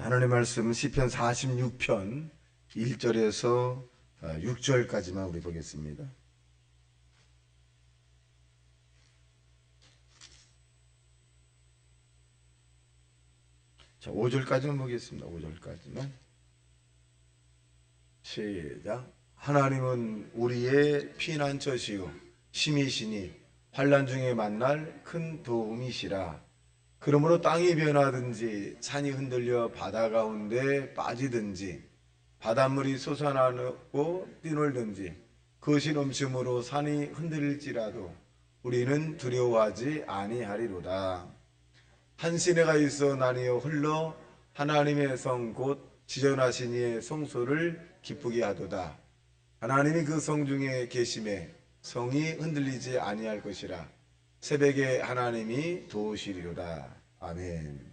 하나님의 말씀 시편 46편 1절에서 6절까지만 우리 보겠습니다. 자, 5절까지만 보겠습니다. 5절까지만. 시작. 하나님은 우리의 피난처시요 힘이시니 환난 중에 만날 큰 도움이시라. 그러므로 땅이 변하든지 산이 흔들려 바다 가운데 빠지든지 바닷물이 솟아나고 뛰놀든지 그것이 넘침으로 산이 흔들릴지라도 우리는 두려워하지 아니하리로다. 한 시내가 있어 나뉘어 흘러 하나님의 성 곧 지존하신 이의 성소를 기쁘게 하도다. 하나님이 그 성 중에 계심에 성이 흔들리지 아니할 것이라. 새벽에 하나님이 도우시리로다. 아멘.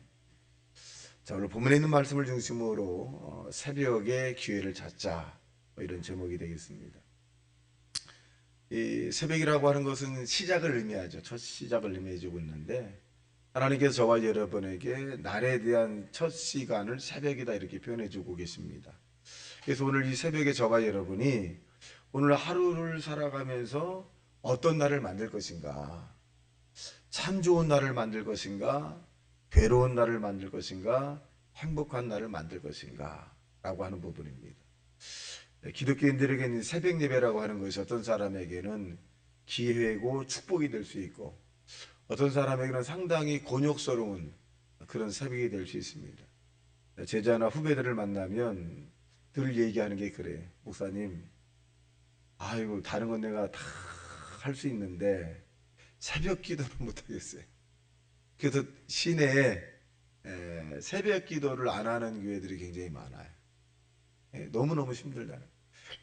자, 오늘 본문에 있는 말씀을 중심으로 새벽에 기회를 찾자, 이런 제목이 되겠습니다. 이 새벽이라고 하는 것은 시작을 의미하죠. 첫 시작을 의미해주고 있는데, 하나님께서 저와 여러분에게 날에 대한 첫 시간을 새벽이다 이렇게 표현해주고 계십니다. 그래서 오늘 이 새벽에 저와 여러분이 오늘 하루를 살아가면서 어떤 날을 만들 것인가, 참 좋은 날을 만들 것인가, 괴로운 날을 만들 것인가, 행복한 날을 만들 것인가 라고 하는 부분입니다. 기독교인들에게는 새벽 예배라고 하는 것이 어떤 사람에게는 기회고 축복이 될 수 있고, 어떤 사람에게는 상당히 곤욕스러운 그런 새벽이 될 수 있습니다. 제자나 후배들을 만나면 늘 얘기하는 게 그래. 목사님, 아이고 다른 건 내가 다 할 수 있는데 새벽 기도를 못하겠어요. 그래서 시내에 새벽 기도를 안 하는 교회들이 굉장히 많아요. 너무너무 힘들다.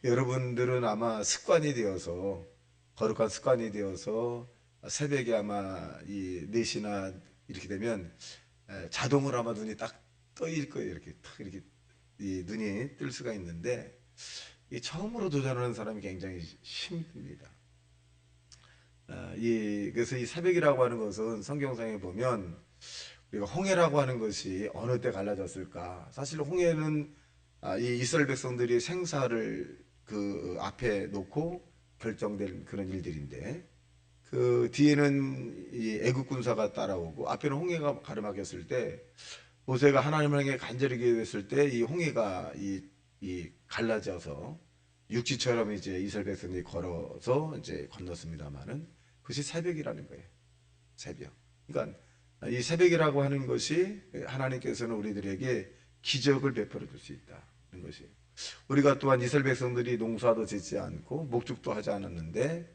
여러분들은 아마 습관이 되어서, 거룩한 습관이 되어서 새벽에 아마 이 4시나 이렇게 되면 자동으로 아마 눈이 딱 떠일 거예요. 이렇게 탁 이렇게 이 눈이 뜰 수가 있는데, 이 처음으로 도전하는 사람이 굉장히 힘듭니다. 그래서 이 새벽이라고 하는 것은 성경상에 보면 우리가 홍해라고 하는 것이 어느 때 갈라졌을까? 사실 홍해는 이 이스라엘 백성들이 생사를 그 앞에 놓고 결정된 그런 일들인데, 그 뒤에는 이 애국 군사가 따라오고 앞에는 홍해가 가르막혔을 때, 모세가 하나님을 향해 간절히 기도했을 때 이 홍해가 이 갈라져서 육지처럼 이제 이스라엘 백성들이 걸어서 이제 건넜습니다만은, 그것이 새벽이라는 거예요. 새벽. 그러니까 이 새벽이라고 하는 것이 하나님께서는 우리들에게 기적을 베풀어 줄 수 있다는 것이에요. 우리가 또한 이스라엘 백성들이 농사도 짓지 않고 목축도 하지 않았는데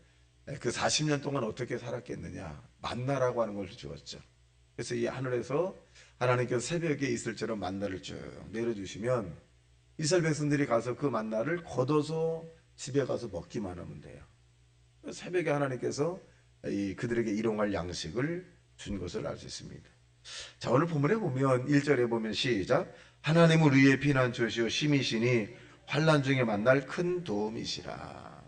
그 40년 동안 어떻게 살았겠느냐. 만나라고 하는 걸 주었죠. 그래서 이 하늘에서 하나님께서 새벽에 있을처럼 만나를 쭉 내려주시면 이스라엘 백성들이 가서 그 만나를 걷어서 집에 가서 먹기만 하면 돼요. 새벽에 하나님께서 그들에게 일용할 양식을 준 것을 알 수 있습니다. 자, 오늘 본문에 보면 1절에 보면 시작. 하나님은 우리의 피난처시요 힘이시니 환난 중에 만날 큰 도움이시라.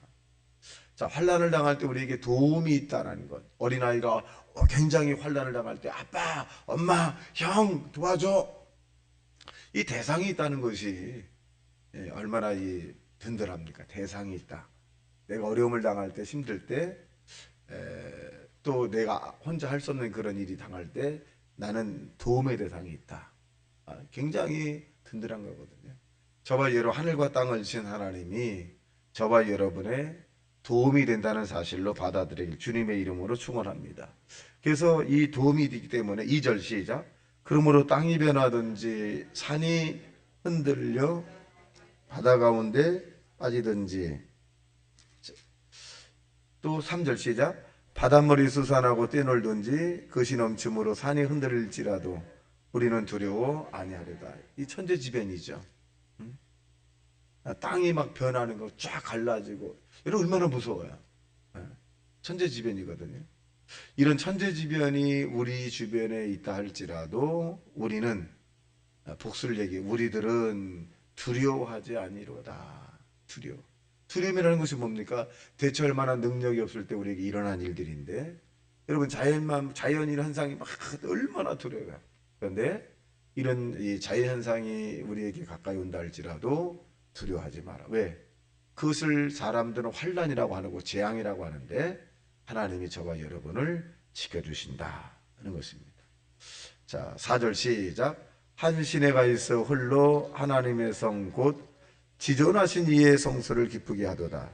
자, 환난을 당할 때 우리에게 도움이 있다는 것. 어린아이가 굉장히 환난을 당할 때 아빠, 엄마, 형 도와줘. 이 대상이 있다는 것이 얼마나 든든합니까? 대상이 있다. 내가 어려움을 당할 때, 힘들 때, 또 내가 혼자 할 수 없는 그런 일이 당할 때 나는 도움의 대상이 있다. 굉장히 든든한 거거든요. 저와 여러분, 하늘과 땅을 지은 하나님이 저와 여러분의 도움이 된다는 사실로 받아들이길 주님의 이름으로 축원합니다. 그래서 이 도움이 되기 때문에 2절 시작. 그러므로 땅이 변하든지 산이 흔들려 바다 가운데 빠지든지, 또 3절 시작. 바닷물이 솟아나고 뛰놀든지 그것이 넘침으로 산이 흔들릴지라도 우리는 두려워 아니하리다. 이 천재지변이죠. 땅이 막 변하는 거 쫙 갈라지고, 여러분 얼마나 무서워요. 천재지변이거든요. 이런 천재지변이 우리 주변에 있다 할지라도 우리는 복수를 얘기해. 우리들은 두려워하지 아니로다. 두려움이라는 것이 뭡니까? 대처할 만한 능력이 없을 때 우리에게 일어난 일들인데, 여러분 자연인 현상이 막 얼마나 두려워요. 그런데 이런 이 자연현상이 우리에게 가까이 온다 할지라도 두려워하지 마라. 왜? 그것을 사람들은 환난이라고 하고 재앙이라고 하는데 하나님이 저와 여러분을 지켜주신다 하는 것입니다. 자, 4절 시작. 한 시내가 있어 홀로 하나님의 성 곧 지존하신 이의 성소를 기쁘게 하도다.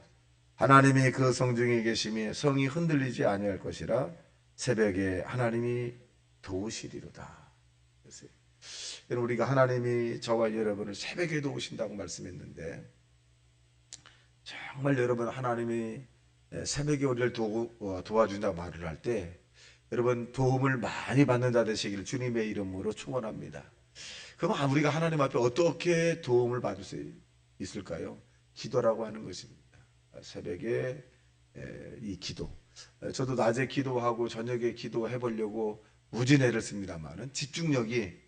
하나님이 그 성 중에 계심에 성이 흔들리지 아니할 것이라 새벽에 하나님이 도우시리로다. 여러분, 우리가 하나님이 저와 여러분을 새벽에 도우신다고 말씀했는데 정말 여러분, 하나님이 새벽에 우리를 도와준다고 말을 할 때 여러분, 도움을 많이 받는 자 되시기를 주님의 이름으로 축원합니다. 그럼 우리가 하나님 앞에 어떻게 도움을 받을 수 있을까요? 기도라고 하는 것입니다. 새벽에 이 기도. 저도 낮에 기도하고 저녁에 기도해 보려고 무진애를 씁니다만은 집중력이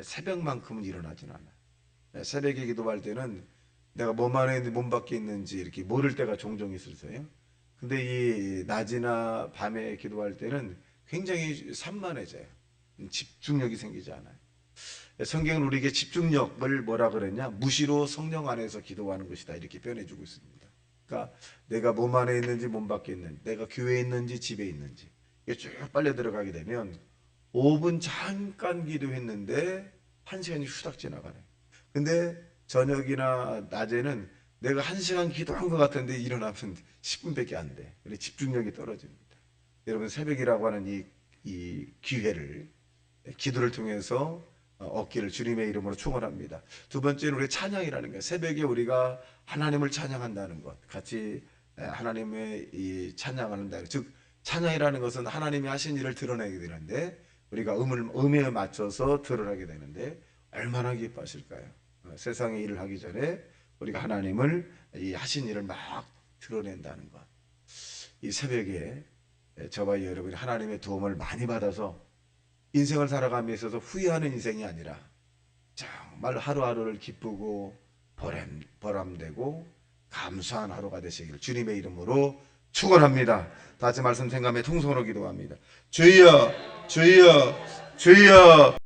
새벽만큼은 일어나진 않아요. 새벽에 기도할 때는 내가 몸 안에 있는지 몸 밖에 있는지 이렇게 모를 때가 종종 있어서요. 근데 이 낮이나 밤에 기도할 때는 굉장히 산만해져요. 집중력이 생기지 않아요. 성경은 우리에게 집중력을 뭐라 그랬냐? 무시로 성령 안에서 기도하는 것이다 이렇게 표현해주고 있습니다. 그러니까 내가 몸 안에 있는지 몸 밖에 있는지, 내가 교회에 있는지 집에 있는지 이게 쭉 빨려 들어가게 되면 5분 잠깐 기도했는데 1시간이 후딱 지나가네. 근데 저녁이나 낮에는 내가 1시간 기도한 것 같은데 일어나면 10분밖에 안 돼. 그래서 집중력이 떨어집니다. 여러분, 새벽이라고 하는 이 기회를 기도를 통해서 얻기를 주님의 이름으로 축원합니다. 두 번째는 우리 찬양이라는 거예요. 새벽에 우리가 하나님을 찬양한다는 것, 같이 하나님의 이 찬양한다는, 즉 찬양이라는 것은 하나님이 하신 일을 드러내게 되는데 우리가 음에 맞춰서 드러나게 되는데 얼마나 기뻐하실까요? 세상의 일을 하기 전에 우리가 하나님을 이 하신 일을 막 드러낸다는 것. 이 새벽에 저와 여러분이 하나님의 도움을 많이 받아서 인생을 살아감에 있어서 후회하는 인생이 아니라 정말 하루하루를 기쁘고 보람되고 감사한 하루가 되시기를 주님의 이름으로 축원합니다. 다시 말씀 생각하며 통성으로 기도합니다. 주여, 주여, 주여.